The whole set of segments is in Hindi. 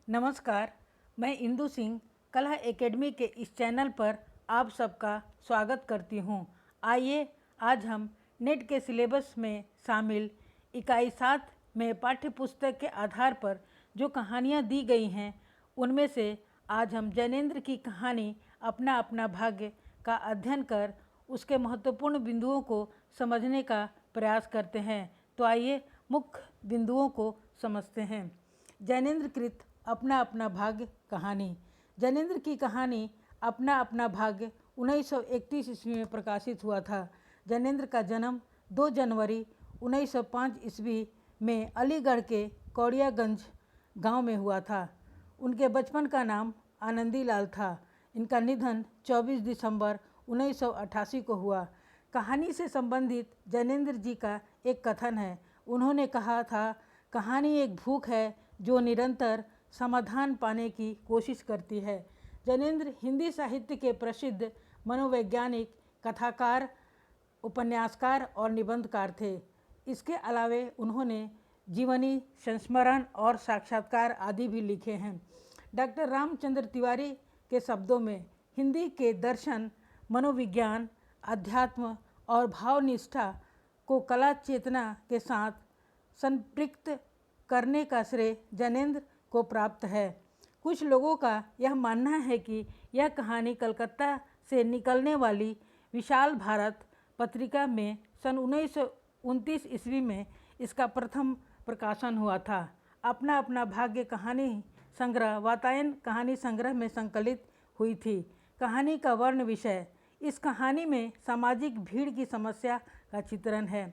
नमस्कार, मैं इंदु सिंह कला एकेडमी के इस चैनल पर आप सबका स्वागत करती हूँ। आइए आज हम नेट के सिलेबस में शामिल इकाई 7 में पाठ्य पुस्तक के आधार पर जो कहानियाँ दी गई हैं उनमें से आज हम जैनेंद्र की कहानी अपना अपना भाग्य का अध्ययन कर उसके महत्वपूर्ण बिंदुओं को समझने का प्रयास करते हैं। तो आइए मुख्य बिंदुओं को समझते हैं। जैनेंद्र कृत अपना अपना भाग्य कहानी। जैनेंद्र की कहानी अपना अपना भाग्य 1931 ईस्वी में प्रकाशित हुआ था। जैनेंद्र का जन्म 2 जनवरी 1905 ईस्वी में अलीगढ़ के कौड़ियागंज गांव में हुआ था। उनके बचपन का नाम आनंदी लाल था। इनका निधन 24 दिसंबर 1988 को हुआ। कहानी से संबंधित जैनेंद्र जी का एक कथन है। उन्होंने कहा था, कहानी एक भूख है जो निरंतर समाधान पाने की कोशिश करती है। जैनेंद्र हिंदी साहित्य के प्रसिद्ध मनोवैज्ञानिक, कथाकार, उपन्यासकार और निबंधकार थे। इसके अलावे उन्होंने जीवनी, संस्मरण और साक्षात्कार आदि भी लिखे हैं। डॉक्टर रामचंद्र तिवारी के शब्दों में हिंदी के दर्शन, मनोविज्ञान, अध्यात्म और भावनिष्ठा को कला चेतना के साथ संपृक्त करने का श्रेय जैनेंद्र को प्राप्त है। कुछ लोगों का यह मानना है कि यह कहानी कलकत्ता से निकलने वाली विशाल भारत पत्रिका में सन 1929 ईस्वी में इसका प्रथम प्रकाशन हुआ था। अपना अपना भाग्य कहानी संग्रह वातायन कहानी संग्रह में संकलित हुई थी। कहानी का वर्ण विषय। इस कहानी में सामाजिक भीड़ की समस्या का चित्रण है।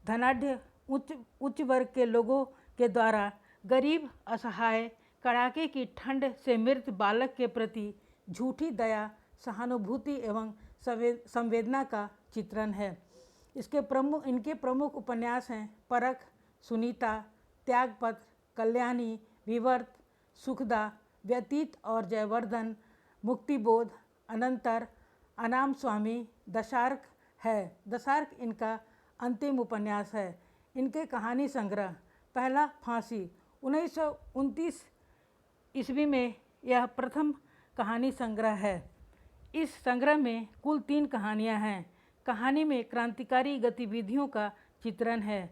धनाढ़ उच्च वर्ग के लोगों के द्वारा गरीब, असहाय, कड़ाके की ठंड से मृत बालक के प्रति झूठी दया, सहानुभूति एवं संवेदना का चित्रण है। इनके प्रमुख उपन्यास हैं परख, सुनीता, त्यागपत्र, कल्याणी, विवर्त, सुखदा, व्यतीत और जयवर्धन, मुक्तिबोध, अनंतर, अनाम स्वामी, दशार्क है। दशार्क इनका अंतिम उपन्यास है। इनके कहानी संग्रह। पहला फांसी 1929 ईस्वी में यह प्रथम कहानी संग्रह है। इस संग्रह में कुल 3 कहानियां हैं। कहानी में क्रांतिकारी गतिविधियों का चित्रण है।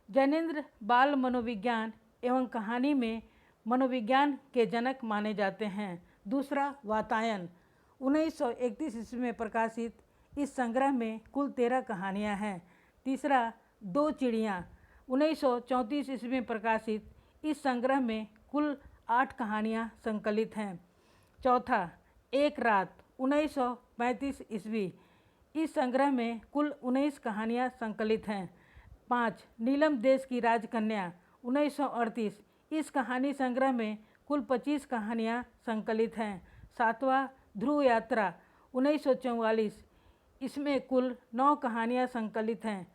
जैनेंद्र बाल मनोविज्ञान एवं कहानी में मनोविज्ञान के जनक माने जाते हैं। दूसरा वातायन 1931 ईस्वी में प्रकाशित। इस संग्रह में कुल 13 कहानियां हैं। तीसरा 2 चिड़ियाँ 1934 ईस्वी में प्रकाशित। इस संग्रह में कुल 8 कहानियाँ संकलित हैं। चौथा एक रात 1935 ईस्वी। इस संग्रह में कुल 19 कहानियाँ संकलित हैं। 5 नीलम देश की राजकन्या 1938। इस कहानी संग्रह में कुल 25 कहानियाँ संकलित हैं। 7वां ध्रुव यात्रा 1944। इसमें कुल 9 कहानियाँ संकलित हैं।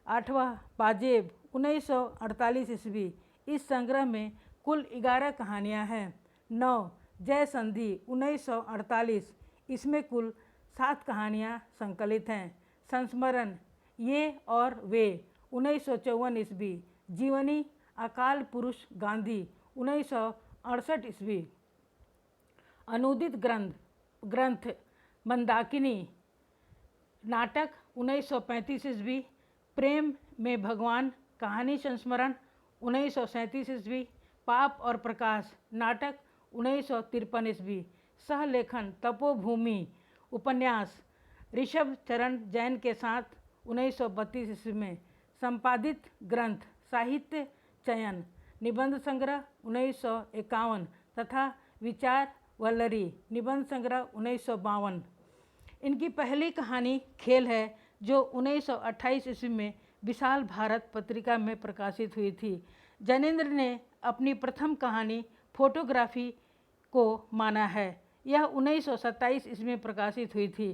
8वां पाजेब 1948 ईस्वी। इस संग्रह में कुल 11 कहानियाँ हैं। 9 जय संधि 1948। इसमें कुल 7 कहानियाँ संकलित हैं। संस्मरण ये और वे 1954 ईस्वी। जीवनी अकाल पुरुष गांधी 1968 ईस्वी। अनुदित ग्रंथ मंदाकिनी नाटक 1935 ईस्वी। प्रेम में भगवान कहानी संस्मरण 1937 ईस्वी। पाप और प्रकाश नाटक 1953 ईस्वी। सहलेखन तपोभूमि उपन्यास ऋषभ चरण जैन के साथ 1932 ईस्वी में। संपादित ग्रंथ साहित्य चयन निबंध संग्रह 1951 तथा विचार वल्लरी निबंध संग्रह 1952। इनकी पहली कहानी खेल है जो 1928 ईस्वी में विशाल भारत पत्रिका में प्रकाशित हुई थी। जैनेंद्र ने अपनी प्रथम कहानी फोटोग्राफी को माना है। यह 1927 ईस्वी में प्रकाशित हुई थी।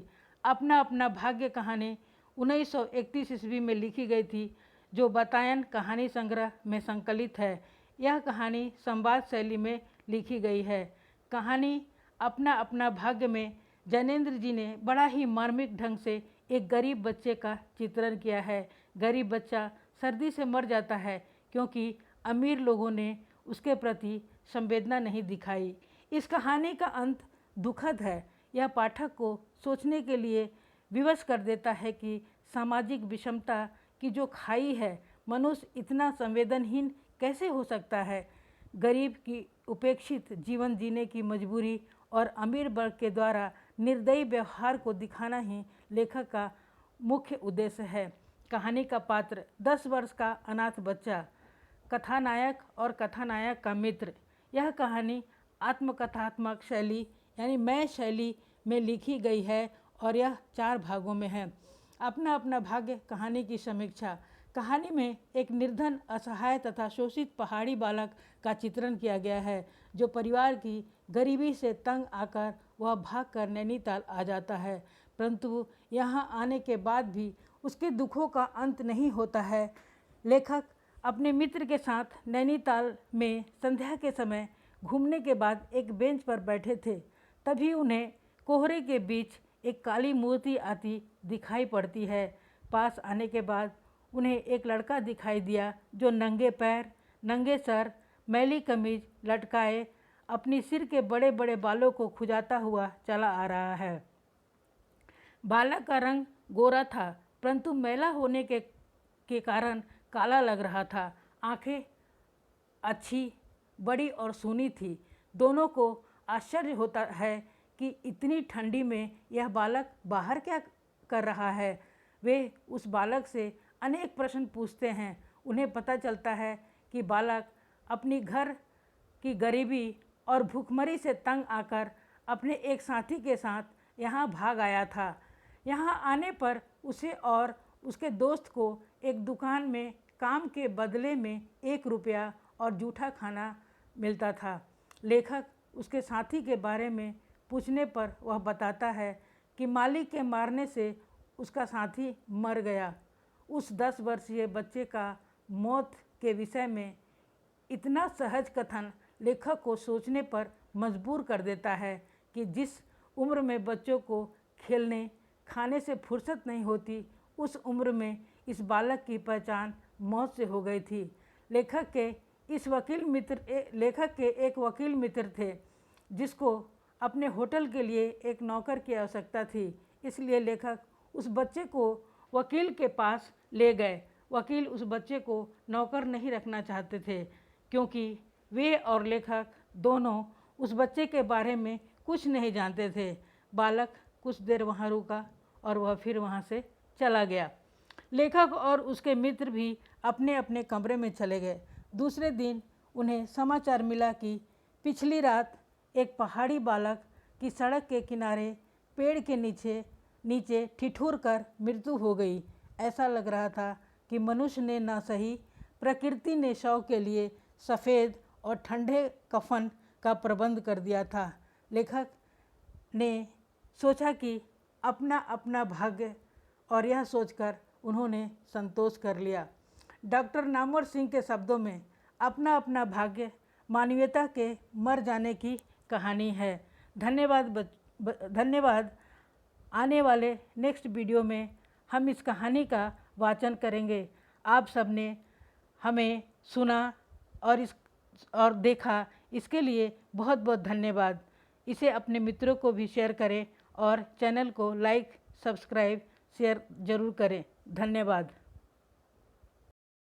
अपना अपना भाग्य कहानी 1931 ईस्वी में लिखी गई थी जो वातायन कहानी संग्रह में संकलित है। यह कहानी संवाद शैली में लिखी गई है। कहानी अपना अपना भाग्य में जैनेंद्र जी ने बड़ा ही मार्मिक ढंग से एक गरीब बच्चे का चित्रण किया है। गरीब बच्चा सर्दी से मर जाता है क्योंकि अमीर लोगों ने उसके प्रति संवेदना नहीं दिखाई। इस कहानी का अंत दुखद है। यह पाठक को सोचने के लिए विवश कर देता है कि सामाजिक विषमता की जो खाई है, मनुष्य इतना संवेदनहीन कैसे हो सकता है। गरीब की उपेक्षित जीवन जीने की मजबूरी और अमीर वर्ग के द्वारा निर्दयी व्यवहार को दिखाना ही लेखक का मुख्य उद्देश्य है। कहानी का पात्र 10 वर्ष का अनाथ बच्चा, कथानायक और कथानायक का मित्र। यह कहानी आत्मकथात्मक शैली यानी मैं शैली में लिखी गई है और यह 4 भागों में है। अपना अपना भाग्य कहानी की समीक्षा। कहानी में एक निर्धन, असहाय तथा शोषित पहाड़ी बालक का चित्रण किया गया है, जो परिवार की गरीबी से तंग आकर वह भागकर नैनीताल आ जाता है, परंतु यहाँ आने के बाद भी उसके दुखों का अंत नहीं होता है। लेखक अपने मित्र के साथ नैनीताल में संध्या के समय घूमने के बाद एक बेंच पर बैठे थे। तभी उन्हें कोहरे के बीच एक काली मूर्ति आती दिखाई पड़ती है। पास आने के बाद उन्हें एक लड़का दिखाई दिया जो नंगे पैर, नंगे सर, मैली कमीज लटकाए अपनी सिर के बड़े बड़े बालों को खुजाता हुआ चला आ रहा है। बालक का रंग गोरा था, परंतु मैला होने के कारण काला लग रहा था। आंखें अच्छी, बड़ी और सूनी थी। दोनों को आश्चर्य होता है कि इतनी ठंडी में यह बालक बाहर क्या कर रहा है। वे उस बालक से अनेक प्रश्न पूछते हैं। उन्हें पता चलता है कि बालक अपनी घर की गरीबी और भूखमरी से तंग आकर अपने एक साथी के साथ यहाँ भाग आया था। यहाँ आने पर उसे और उसके दोस्त को एक दुकान में काम के बदले में 1 रुपया और जूठा खाना मिलता था। लेखक उसके साथी के बारे में पूछने पर वह बताता है कि मालिक के मारने से उसका साथी मर गया। उस 10 वर्षीय बच्चे का मौत के विषय में इतना सहज कथन लेखक को सोचने पर मजबूर कर देता है कि जिस उम्र में बच्चों को खेलने खाने से फुर्सत नहीं होती, उस उम्र में इस बालक की पहचान मौत से हो गई थी। लेखक के एक वकील मित्र थे जिसको अपने होटल के लिए एक नौकर की आवश्यकता थी। इसलिए लेखक उस बच्चे को वकील के पास ले गए। वकील उस बच्चे को नौकर नहीं रखना चाहते थे, क्योंकि वे और लेखक दोनों उस बच्चे के बारे में कुछ नहीं जानते थे। बालक कुछ देर वहाँ रुका और वह फिर वहाँ से चला गया। लेखक और उसके मित्र भी अपने अपने कमरे में चले गए। दूसरे दिन उन्हें समाचार मिला कि पिछली रात एक पहाड़ी बालक की सड़क के किनारे पेड़ के नीचे ठिठुर कर मृत्यु हो गई। ऐसा लग रहा था कि मनुष्य ने न सही, प्रकृति ने शव के लिए सफ़ेद और ठंडे कफन का प्रबंध कर दिया था। लेखक ने सोचा कि अपना अपना भाग्य, और यह सोचकर उन्होंने संतोष कर लिया। डॉक्टर नामवर सिंह के शब्दों में अपना भाग्य मानवीयता के मर जाने की कहानी है। धन्यवाद। आने वाले नेक्स्ट वीडियो में हम इस कहानी का वाचन करेंगे। आप सबने हमें सुना और देखा, इसके लिए बहुत बहुत धन्यवाद। इसे अपने मित्रों को भी शेयर करें और चैनल को लाइक, सब्सक्राइब, शेयर ज़रूर करें। धन्यवाद।